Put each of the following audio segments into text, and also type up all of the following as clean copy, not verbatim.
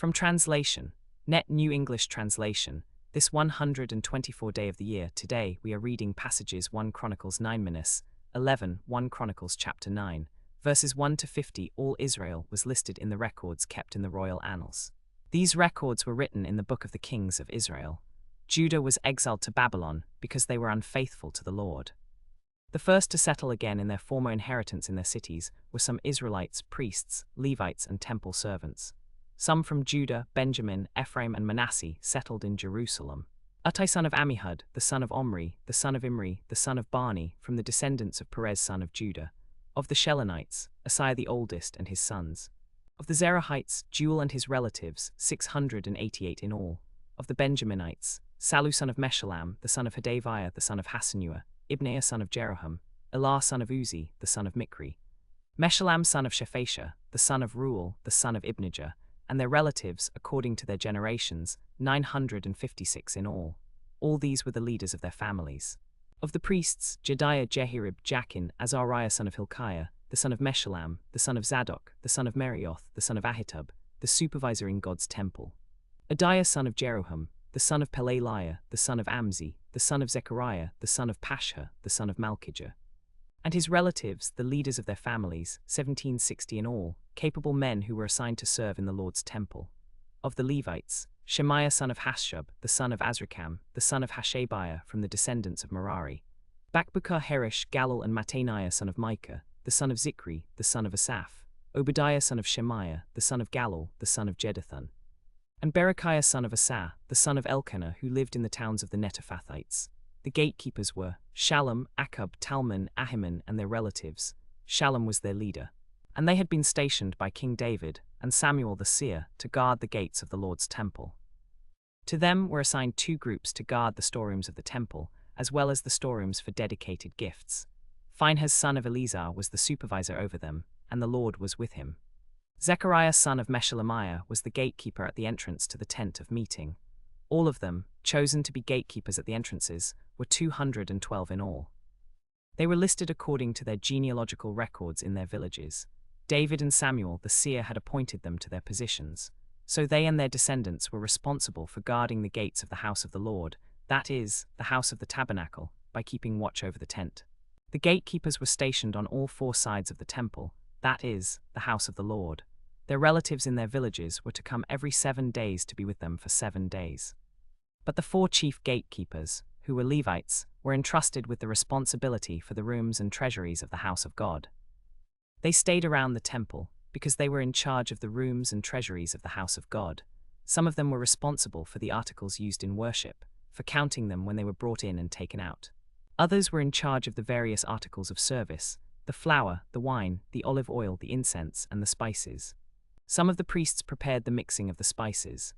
From translation, Net New English Translation, this 124th day of the year, today we are reading passages 1 Chronicles 9-11, 1 Chronicles chapter 9, verses 1 to 50. All Israel was listed in the records kept in the royal annals. These records were written in the book of the kings of Israel. Judah was exiled to Babylon because they were unfaithful to the Lord. The first to settle again in their former inheritance in their cities were some Israelites, priests, Levites, and temple servants. Some from Judah, Benjamin, Ephraim, and Manasseh settled in Jerusalem. Uttai son of Ammihud, the son of Omri, the son of Imri, the son of Bani, from the descendants of Perez son of Judah. Of the Shelonites, Asaiah the oldest and his sons. Of the Zerahites, Jewel and his relatives, 688 in all. Of the Benjaminites, Sallu son of Meshullam, the son of Hodaviah, the son of Hassenuah, Ibneiah son of Jeroham, Elah son of Uzi, the son of Mikri, Meshullam son of Shephatiah, the son of Reuel, the son of Ibnijah, and their relatives, according to their generations, 956 in all. All these were the leaders of their families. Of the priests, Jediah, Jehirib, Jachin, Azariah son of Hilkiah, the son of Meshullam, the son of Zadok, the son of Merioth, the son of Ahitub, the supervisor in God's temple. Adiah son of Jeroham, the son of Pelaliah, the son of Amzi, the son of Zechariah, the son of Pashhur, the son of Malchijah. And his relatives, the leaders of their families, 1760 in all, capable men who were assigned to serve in the Lord's temple. Of the Levites, Shemaiah son of Hasshub, the son of Azrikam, the son of Hashabiah, from the descendants of Merari. Bakbukar, Herish, Galal, and Mattaniah son of Micah, the son of Zikri, the son of Asaph. Obadiah son of Shemaiah, the son of Galal, the son of Jeduthun. And Berechiah son of Asah, the son of Elkanah, who lived in the towns of the Netophathites. The gatekeepers were Shallum, Akub, Talmon, Ahiman, and their relatives. Shallum was their leader. And they had been stationed by King David and Samuel the seer to guard the gates of the Lord's temple. To them were assigned 2 groups to guard the storerooms of the temple, as well as the storerooms for dedicated gifts. Phinehas son of Eleazar was the supervisor over them, and the Lord was with him. Zechariah son of Meshelemiah was the gatekeeper at the entrance to the tent of meeting. All of them, chosen to be gatekeepers at the entrances, were 212 in all. They were listed according to their genealogical records in their villages. David and Samuel the seer had appointed them to their positions, so they and their descendants were responsible for guarding the gates of the house of the Lord, that is, the house of the tabernacle, by keeping watch over the tent. The gatekeepers were stationed on all 4 sides of the temple, that is, the house of the Lord. Their relatives in their villages were to come every 7 days to be with them for 7 days. But the 4 chief gatekeepers, who were Levites, were entrusted with the responsibility for the rooms and treasuries of the house of God. They stayed around the temple because they were in charge of the rooms and treasuries of the house of God. Some of them were responsible for the articles used in worship, for counting them when they were brought in and taken out. Others were in charge of the various articles of service, the flour, the wine, the olive oil, the incense, and the spices. Some of the priests prepared the mixing of the spices.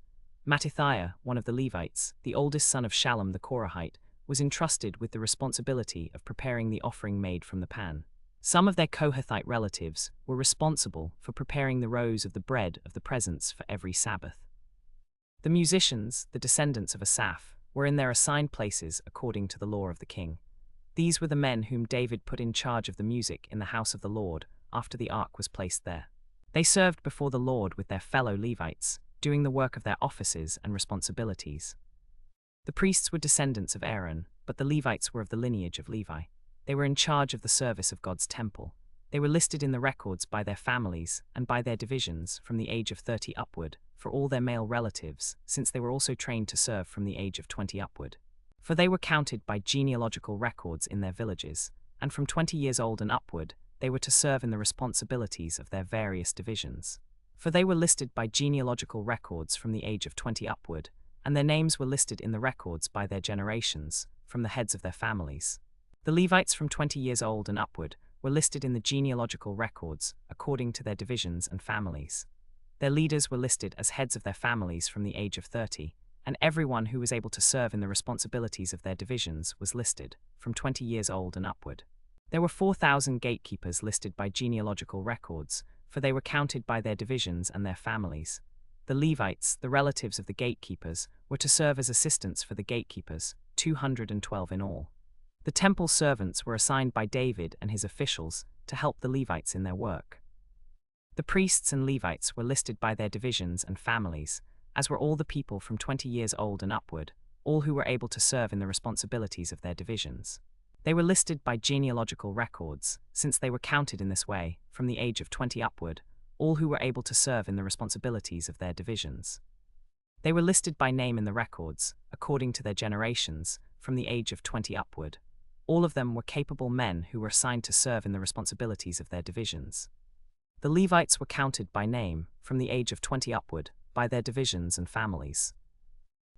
Mattithiah, one of the Levites, the oldest son of Shallum the Korahite, was entrusted with the responsibility of preparing the offering made from the pan. Some of their Kohathite relatives were responsible for preparing the rows of the bread of the presence for every Sabbath. The musicians, the descendants of Asaph, were in their assigned places according to the law of the king. These were the men whom David put in charge of the music in the house of the Lord after the ark was placed there. They served before the Lord with their fellow Levites, doing the work of their offices and responsibilities. The priests were descendants of Aaron, but the Levites were of the lineage of Levi. They were in charge of the service of God's temple. They were listed in the records by their families and by their divisions from the age of 30 upward, for all their male relatives, since they were also trained to serve from the age of 20 upward. For they were counted by genealogical records in their villages, and from 20 years old and upward, they were to serve in the responsibilities of their various divisions. For they were listed by genealogical records from the age of 20 upward, and their names were listed in the records by their generations, from the heads of their families. The Levites from 20 years old and upward were listed in the genealogical records according to their divisions and families. Their leaders were listed as heads of their families from the age of 30, and everyone who was able to serve in the responsibilities of their divisions was listed, from 20 years old and upward. There were 4,000 gatekeepers listed by genealogical records, for they were counted by their divisions and their families. The Levites, the relatives of the gatekeepers, were to serve as assistants for the gatekeepers, 212 in all. The temple servants were assigned by David and his officials to help the Levites in their work. The priests and Levites were listed by their divisions and families, as were all the people from 20 years old and upward, all who were able to serve in the responsibilities of their divisions. They were listed by genealogical records, since they were counted in this way, from the age of 20 upward, all who were able to serve in the responsibilities of their divisions. They were listed by name in the records, according to their generations, from the age of 20 upward. All of them were capable men who were assigned to serve in the responsibilities of their divisions. The Levites were counted by name, from the age of 20 upward, by their divisions and families.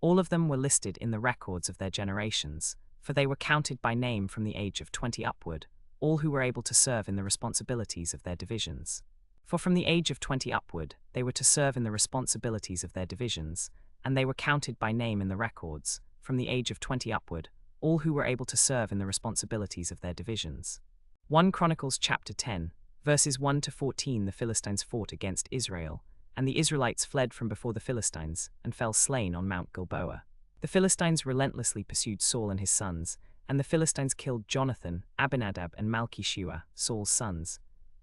All of them were listed in the records of their generations, for they were counted by name from the age of 20 upward, all who were able to serve in the responsibilities of their divisions. For from the age of 20 upward, they were to serve in the responsibilities of their divisions, and they were counted by name in the records, from the age of 20 upward, all who were able to serve in the responsibilities of their divisions. 1 Chronicles chapter 10, verses 1 to 14. The Philistines fought against Israel, and the Israelites fled from before the Philistines, and fell slain on Mount Gilboa. The Philistines relentlessly pursued Saul and his sons, and the Philistines killed Jonathan, Abinadab, and Malchishua, Saul's sons.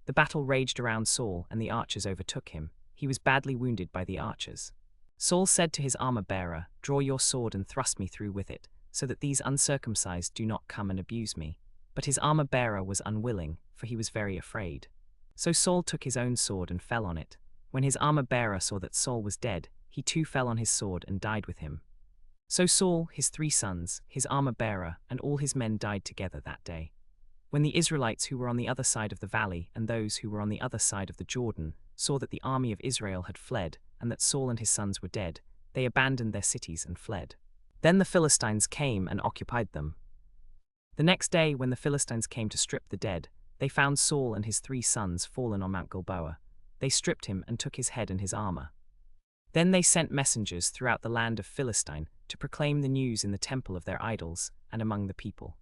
The battle raged around Saul, and the archers overtook him. He was badly wounded by the archers. Saul said to his armor-bearer, "Draw your sword and thrust me through with it, so that these uncircumcised do not come and abuse me." But his armor-bearer was unwilling, for he was very afraid. So Saul took his own sword and fell on it. When his armor-bearer saw that Saul was dead, he too fell on his sword and died with him. So Saul, his 3 sons, his armor-bearer, and all his men died together that day. When the Israelites who were on the other side of the valley and those who were on the other side of the Jordan saw that the army of Israel had fled and that Saul and his sons were dead, they abandoned their cities and fled. Then the Philistines came and occupied them. The next day, when the Philistines came to strip the dead, they found Saul and his 3 sons fallen on Mount Gilboa. They stripped him and took his head and his armor. Then they sent messengers throughout the land of Philistine to proclaim the news in the temple of their idols and among the people.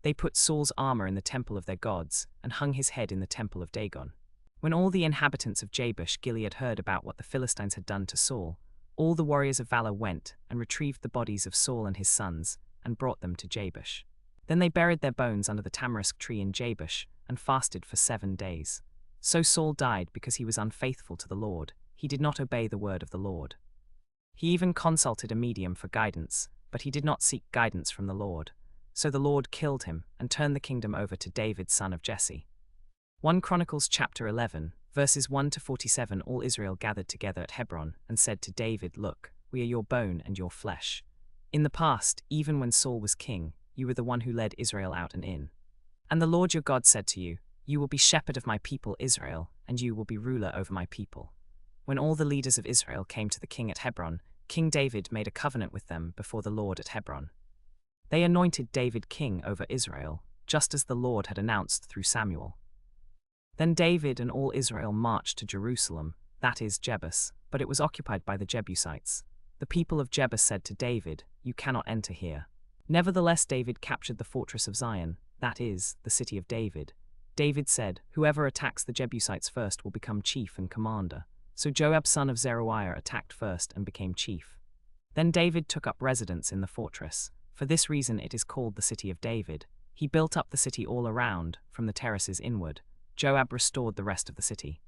They put Saul's armor in the temple of their gods and hung his head in the temple of Dagon. When all the inhabitants of Jabesh Gilead heard about what the Philistines had done to Saul, all the warriors of valor went and retrieved the bodies of Saul and his sons and brought them to Jabesh. Then they buried their bones under the tamarisk tree in Jabesh and fasted for 7 days. So Saul died because he was unfaithful to the Lord. He did not obey the word of the Lord. He even consulted a medium for guidance, but he did not seek guidance from the Lord. So the Lord killed him and turned the kingdom over to David, son of Jesse. 1 Chronicles chapter 11, verses 1 to 47. All Israel gathered together at Hebron and said to David, "Look, we are your bone and your flesh. In the past, even when Saul was king, you were the one who led Israel out and in. And the Lord your God said to you, 'You will be shepherd of my people Israel, and you will be ruler over my people.' When all the leaders of Israel came to the king at Hebron, King David made a covenant with them before the Lord at Hebron. They anointed David king over Israel, just as the Lord had announced through Samuel. Then David and all Israel marched to Jerusalem, that is Jebus, but it was occupied by the Jebusites. The people of Jebus said to David, 'You cannot enter here.' Nevertheless, David captured the fortress of Zion, that is, the city of David. David said, 'Whoever attacks the Jebusites first will become chief and commander.' So Joab son of Zeruiah attacked first and became chief. Then David took up residence in the fortress. For this reason it is called the City of David. He built up the city all around, from the terraces inward. Joab restored the rest of the city.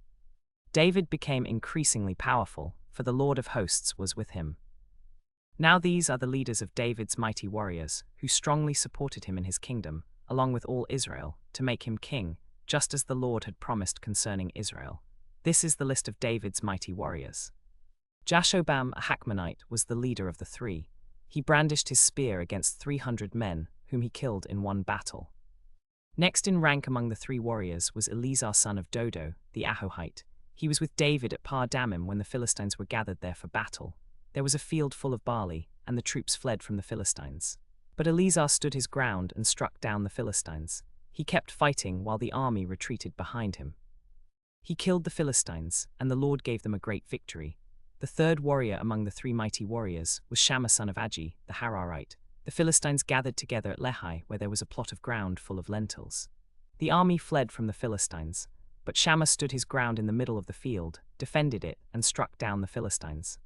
David became increasingly powerful, for the Lord of hosts was with him. Now these are the leaders of David's mighty warriors, who strongly supported him in his kingdom, along with all Israel, to make him king, just as the Lord had promised concerning Israel. This is the list of David's mighty warriors. Jashobam, a Hachmonite, was the leader of the 3. He brandished his spear against 300 men, whom he killed in one battle. Next in rank among the 3 warriors was Eleazar son of Dodo, the Ahohite. He was with David at Par-Damim when the Philistines were gathered there for battle. There was a field full of barley, and the troops fled from the Philistines. But Eleazar stood his ground and struck down the Philistines. He kept fighting while the army retreated behind him. He killed the Philistines, and the Lord gave them a great victory. The 3rd warrior among the 3 mighty warriors was Shammah son of Agi, the Hararite. The Philistines gathered together at Lehi, where there was a plot of ground full of lentils. The army fled from the Philistines, but Shammah stood his ground in the middle of the field, defended it, and struck down the Philistines.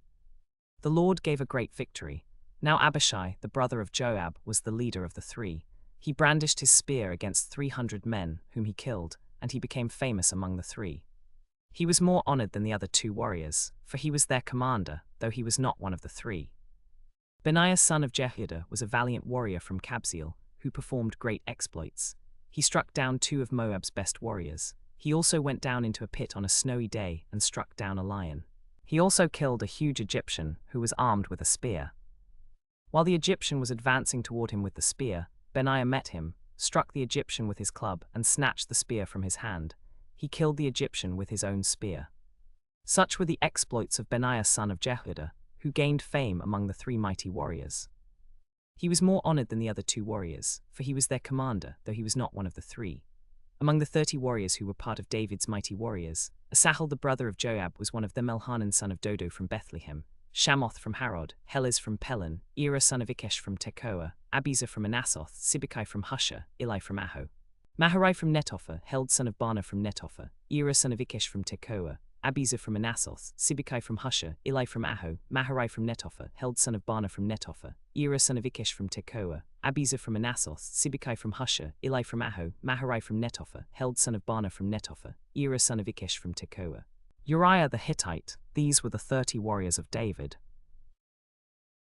The Lord gave a great victory. Now Abishai, the brother of Joab, was the leader of the 3. He brandished his spear against 300 men, whom he killed, and he became famous among the 3. He was more honored than the other 2 warriors, for he was their commander, though he was not one of the 3. Benaiah son of Jehoiada was a valiant warrior from Kabzeel, who performed great exploits. He struck down 2 of Moab's best warriors. He also went down into a pit on a snowy day and struck down a lion. He also killed a huge Egyptian who was armed with a spear. While the Egyptian was advancing toward him with the spear, Benaiah met him, struck the Egyptian with his club, and snatched the spear from his hand. He killed the Egyptian with his own spear. Such were the exploits of Benaiah son of Jehoiada, who gained fame among the 3 mighty warriors. He was more honored than the other 2 warriors, for he was their commander, though he was not one of the 3. Among the 30 warriors who were part of David's mighty warriors, Asahel the brother of Joab was one of them. Elhanan son of Dodo from Bethlehem, Shamoth from Harod, Helez from Pelon, Ira son of Ikesh from Tekoa, Abiezer from Anathoth, Sibbecai from Husha, Eli from Aho, Maharai from Netopher, Held son of Baanah from Netopher, Ira son of Ikesh from Tekoa, Abiezer from Anathoth, Sibbecai from Husha, Eli from Aho, Maharai from Netopher, Held son of Baanah from Netopher, Ira son of Ikesh from Tekoa, Abiezer from Anathoth, Sibbecai from Husha, Eli from Aho, Maharai from Netopher, Held son of Baanah from Netopher, Ira son of Ikesh from Tekoa. Uriah the Hittite. These were the 30 warriors of David.